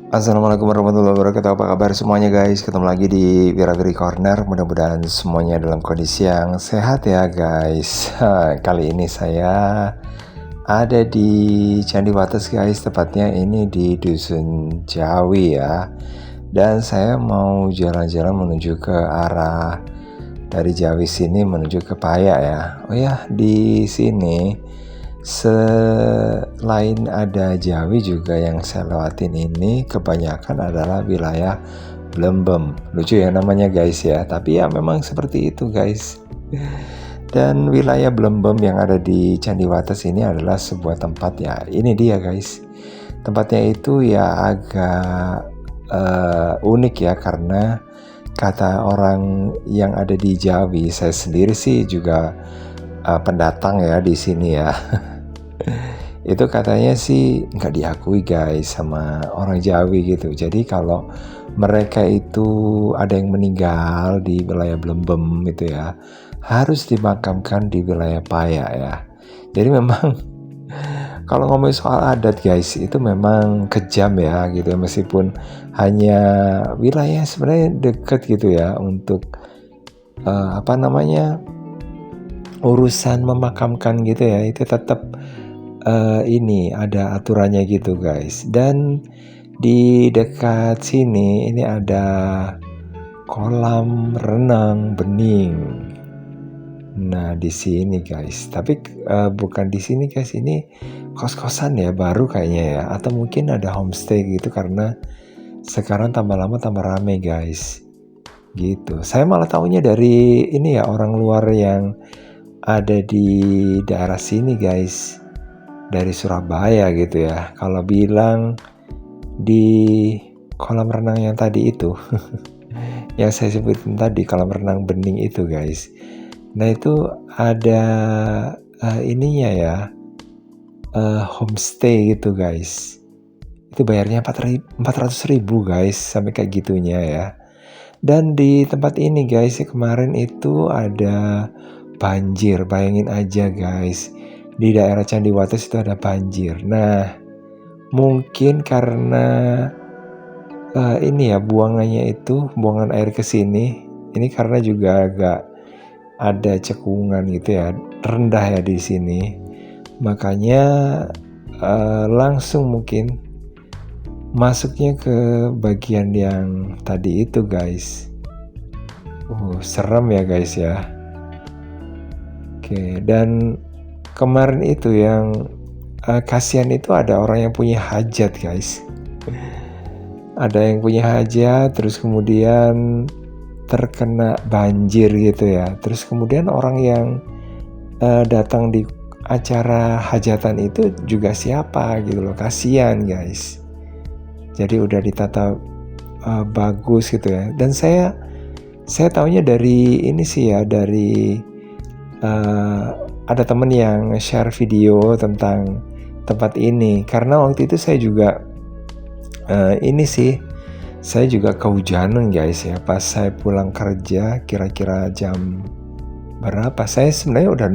Assalamualaikum warahmatullahi wabarakatuh. Apa kabar semuanya guys? Ketemu lagi di Wiragri Corner. Mudah-mudahan semuanya dalam kondisi yang sehat ya guys. Kali ini saya ada di Candi Wates guys. Tepatnya ini di Dusun Jawi ya. Dan saya mau jalan-jalan menuju ke arah dari Jawi sini menuju ke Paya ya. Oh ya, di sini selain ada Jawi juga yang saya lewatin ini kebanyakan adalah wilayah Blembem. Lucu ya namanya guys ya, tapi ya memang seperti itu guys. Dan wilayah Blembem yang ada di Candi Wates ini adalah sebuah tempat ya. Ini dia guys. Tempatnya itu ya agak unik ya karena kata orang yang ada di Jawi, saya sendiri sih juga pendatang ya di sini ya. Itu katanya sih nggak diakui guys sama orang Jawi gitu. Jadi kalau mereka itu ada yang meninggal di wilayah Blembem itu ya, harus dimakamkan di wilayah Paya ya. Jadi memang kalau ngomongin soal adat guys, itu memang kejam ya gitu ya, meskipun hanya wilayah sebenarnya deket gitu ya untuk urusan memakamkan gitu ya, itu tetap ini ada aturannya gitu guys. Dan di dekat sini ini ada kolam renang bening. Nah di sini guys, tapi bukan di sini guys, ini kos-kosan ya baru kayaknya ya, atau mungkin ada homestay gitu karena sekarang tambah lama tambah rame guys. Gitu. Saya malah tahunya dari ini ya, orang luar yang ada di daerah sini guys, dari Surabaya gitu ya. Kalau bilang di kolam renang yang tadi itu yang saya sebutin tadi, kolam renang bening itu guys, nah itu ada ininya ya, homestay gitu guys. Itu bayarnya 400.000 guys, sampai kayak gitunya ya. Dan di tempat ini guys, kemarin itu ada banjir. Bayangin aja guys, di daerah Candi Wates itu ada banjir. Nah mungkin karena ini ya, buangan air ke sini ini karena juga agak ada cekungan gitu ya, rendah ya di sini, makanya langsung mungkin masuknya ke bagian yang tadi itu guys. Serem ya guys ya. Oke, dan kemarin itu yang kasihan itu ada orang yang punya hajat guys. Ada yang punya hajat terus kemudian terkena banjir gitu ya. Terus kemudian orang yang datang di acara hajatan itu juga siapa gitu loh, kasihan guys. Jadi udah ditata bagus gitu ya. Dan saya taunya dari ini sih ya, dari ada temen yang share video tentang tempat ini. Karena waktu itu saya juga saya juga kehujanan guys ya, pas saya pulang kerja kira-kira jam berapa, saya sebenarnya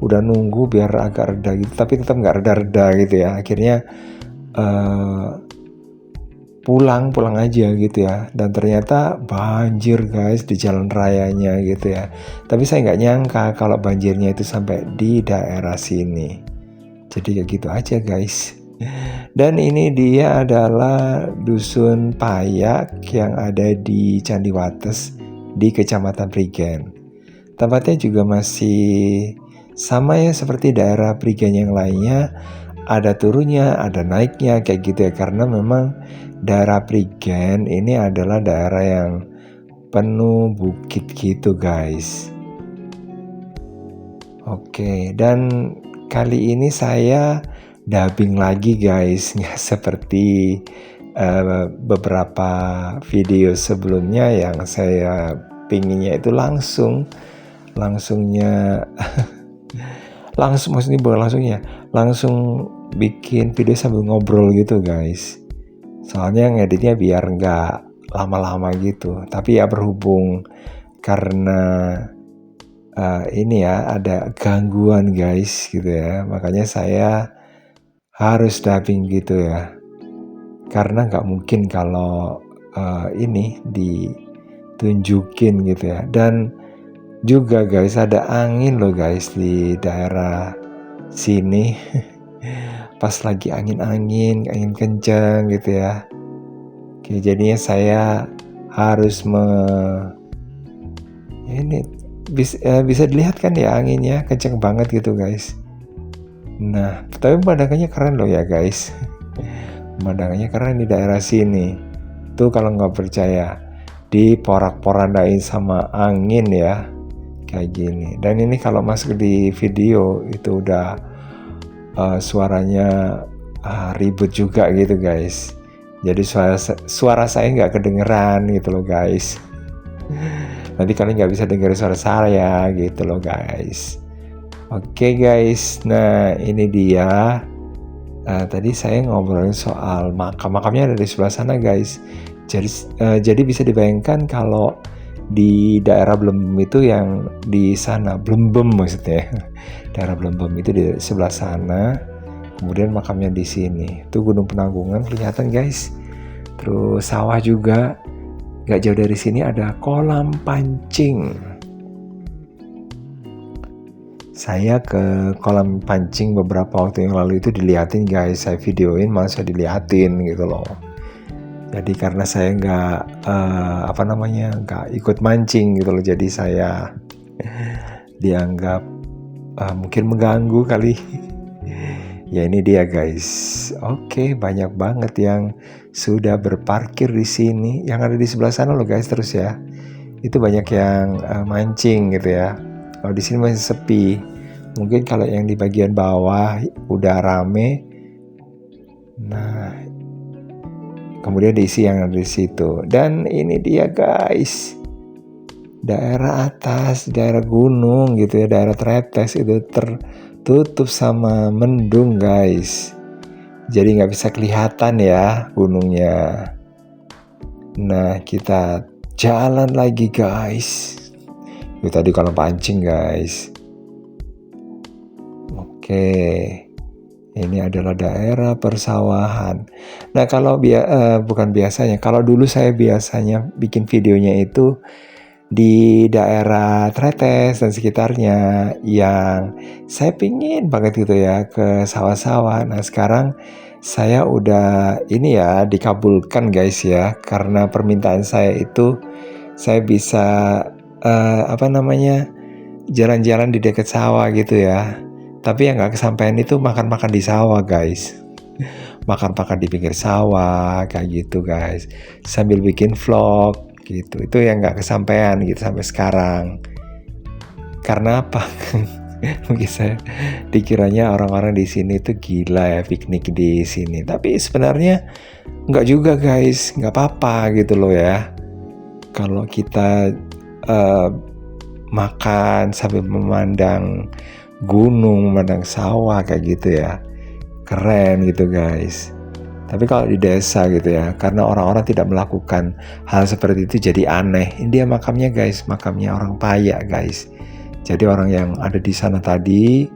udah nunggu biar agak reda gitu, tapi tetap nggak reda-reda gitu ya. Akhirnya pulang aja gitu ya, dan ternyata banjir guys di jalan rayanya gitu ya. Tapi saya nggak nyangka kalau banjirnya itu sampai di daerah sini. Jadi kayak gitu aja guys. Dan ini dia adalah Dusun Payak yang ada di Candi Wates di Kecamatan Prigen. Tempatnya juga masih sama ya seperti daerah Prigen yang lainnya, ada turunnya, ada naiknya kayak gitu ya, karena memang daerah Prigen ini adalah daerah yang penuh bukit gitu guys. Oke, dan kali ini saya dubbing lagi guys, nggak seperti beberapa video sebelumnya yang saya pinginnya itu langsungnya maksudnya bukan langsung bikin video sambil ngobrol gitu guys. Soalnya ngeditnya biar nggak lama-lama gitu. Tapi ya berhubung karena ini ya ada gangguan guys gitu ya, makanya saya harus dubbing gitu ya. karena nggak mungkin kalau ini ditunjukin gitu ya. Dan juga guys ada angin loh guys di daerah sini. Pas lagi angin kencang gitu ya. Oke, jadinya saya harus ini bisa dilihat kan ya, anginnya kencang banget gitu guys. Nah, tapi pemandangannya keren loh ya guys. Pemandangannya keren di daerah sini. Tuh kalau nggak percaya, diporak-porandain sama angin ya, kayak gini. Dan ini kalau masuk di video itu udah suaranya ribut juga gitu guys. Jadi suara saya nggak kedengeran gitu loh guys. Nanti kalian nggak bisa dengar suara saya gitu loh guys. Oke guys, nah ini dia. Tadi saya ngobrolin soal makamnya ada di sebelah sana guys. Jadi bisa dibayangkan kalau di daerah Blembem itu yang di sana, Blembem maksudnya. Daerah Blembem itu di sebelah sana. Kemudian makamnya di sini. Itu Gunung Penanggungan kelihatan guys. Terus sawah juga. Gak jauh dari sini ada kolam pancing. Saya ke kolam pancing beberapa waktu yang lalu itu diliatin guys. Saya videoin, malah saya diliatin gitu loh. Jadi karena saya nggak nggak ikut mancing gitu loh. Jadi saya dianggap mungkin mengganggu kali. Ya ini dia guys. Oke, banyak banget yang sudah berparkir di sini. Yang ada di sebelah sana loh guys terus ya. Itu banyak yang mancing gitu ya. Kalau di sini masih sepi. Mungkin kalau yang di bagian bawah udah rame. Nah, kemudian diisi yang ada di situ. Dan ini dia guys. Daerah atas, daerah gunung gitu ya, daerah Tretes itu tertutup sama mendung guys. Jadi nggak bisa kelihatan ya gunungnya. Nah kita jalan lagi guys. Itu tadi kolam pancing guys. Oke, ini adalah daerah persawahan. Nah kalau bukan biasanya, kalau dulu saya biasanya bikin videonya itu di daerah Tretes dan sekitarnya yang saya pingin banget gitu ya ke sawah-sawah. Nah sekarang saya udah ini ya dikabulkan guys ya, karena permintaan saya itu saya bisa jalan-jalan di dekat sawah gitu ya. Tapi yang nggak kesampaian itu makan-makan di sawah guys. Makan-makan di pinggir sawah kayak gitu guys, sambil bikin vlog gitu. Itu yang nggak kesampaian gitu sampai sekarang. Karena apa? Mungkin saya dikiranya orang-orang di sini tuh gila ya piknik di sini. Tapi sebenarnya nggak juga guys, nggak apa-apa gitu loh ya. Kalau kita makan sambil memandang gunung, memandang sawah kayak gitu ya, keren gitu guys. Tapi kalau di desa gitu ya, karena orang-orang tidak melakukan hal seperti itu jadi aneh. Ini dia makamnya guys, makamnya orang Payak guys. Jadi orang yang ada di sana tadi,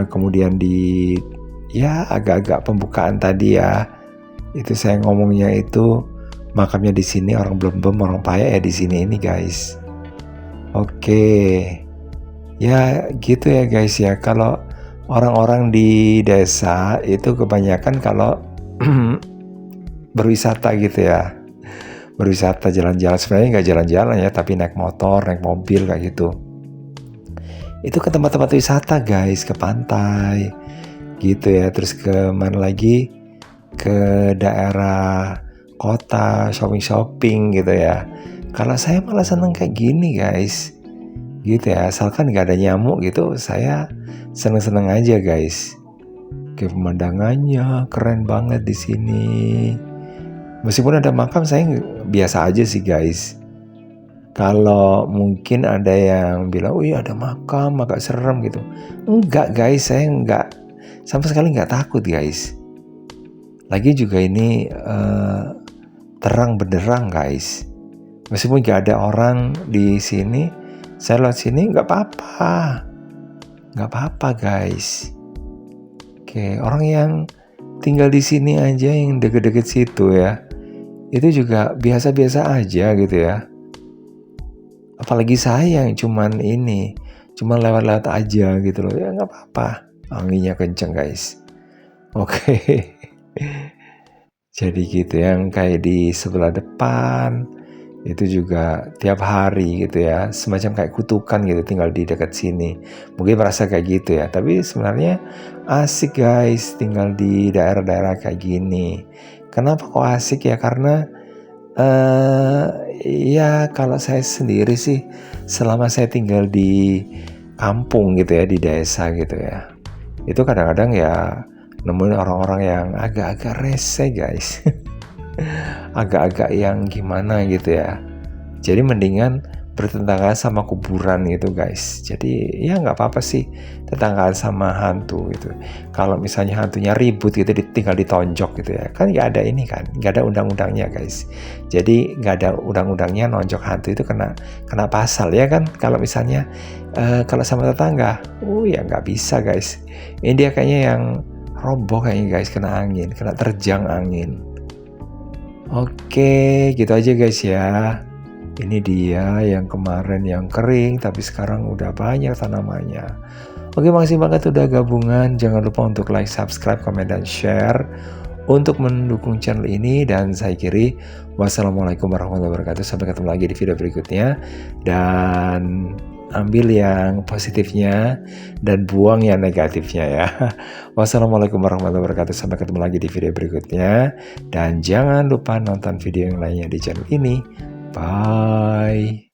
kemudian di ya agak-agak pembukaan tadi ya, itu saya ngomongnya itu makamnya di sini orang Blembem, orang Payak ya di sini ini guys. Oke, ya gitu ya guys ya. Kalau orang-orang di desa itu kebanyakan kalau berwisata gitu ya, berwisata jalan-jalan, sebenarnya nggak jalan-jalan ya, tapi naik motor, naik mobil kayak gitu. Itu ke tempat-tempat wisata guys, ke pantai gitu ya, terus ke mana lagi, ke daerah kota, shopping gitu ya. Kalau saya malah seneng kayak gini guys, gitu ya, asalkan nggak ada nyamuk gitu, saya seneng-seneng aja guys. Kayak pemandangannya keren banget di sini. Meskipun ada makam, saya biasa aja sih guys. Kalau mungkin ada yang bilang, oh iya ada makam, agak serem gitu. Enggak guys, saya enggak, sama sekali nggak takut guys. Lagi juga ini terang benderang guys. Meskipun nggak ada orang di sini, saya lewat sini nggak apa-apa guys. Oke, orang yang tinggal di sini aja yang deket-deket situ ya, itu juga biasa-biasa aja gitu ya. Apalagi saya yang cuman lewat-lewat aja gitu loh, ya nggak apa-apa. Anginnya kenceng guys. Oke. Jadi gitu, yang kayak di sebelah depan itu juga tiap hari gitu ya, semacam kayak kutukan gitu tinggal di dekat sini. Mungkin merasa kayak gitu ya, tapi sebenarnya asik guys tinggal di daerah-daerah kayak gini. Kenapa kok asik ya? Karena ya kalau saya sendiri sih, selama saya tinggal di kampung gitu ya, di desa gitu ya, itu kadang-kadang ya nemuin orang-orang yang agak-agak rese guys. Agak-agak yang gimana gitu ya. Jadi mendingan bertetangga sama kuburan gitu guys. Jadi ya nggak apa-apa sih tetanggaan sama hantu gitu. Kalau misalnya hantunya ribut gitu, tinggal ditonjok gitu ya. Kan nggak ada ini kan, nggak ada undang-undangnya guys. Jadi nggak ada undang-undangnya nonjok hantu itu kena pasal ya kan. Kalau misalnya kalau sama tetangga, ya nggak bisa guys. Ini dia kayaknya yang roboh kayaknya guys, kena angin, kena terjang angin. Oke, gitu aja guys ya. Ini dia yang kemarin yang kering, tapi sekarang udah banyak tanamannya. Oke, makasih banget udah gabungan. Jangan lupa untuk like, subscribe, komen, dan share untuk mendukung channel ini. Dan saya kiri, wassalamualaikum warahmatullahi wabarakatuh. Sampai ketemu lagi di video berikutnya. Dan ambil yang positifnya dan buang yang negatifnya ya. Wassalamualaikum warahmatullahi wabarakatuh. Sampai ketemu lagi di video berikutnya. Dan jangan lupa nonton video yang lainnya di channel ini. Bye.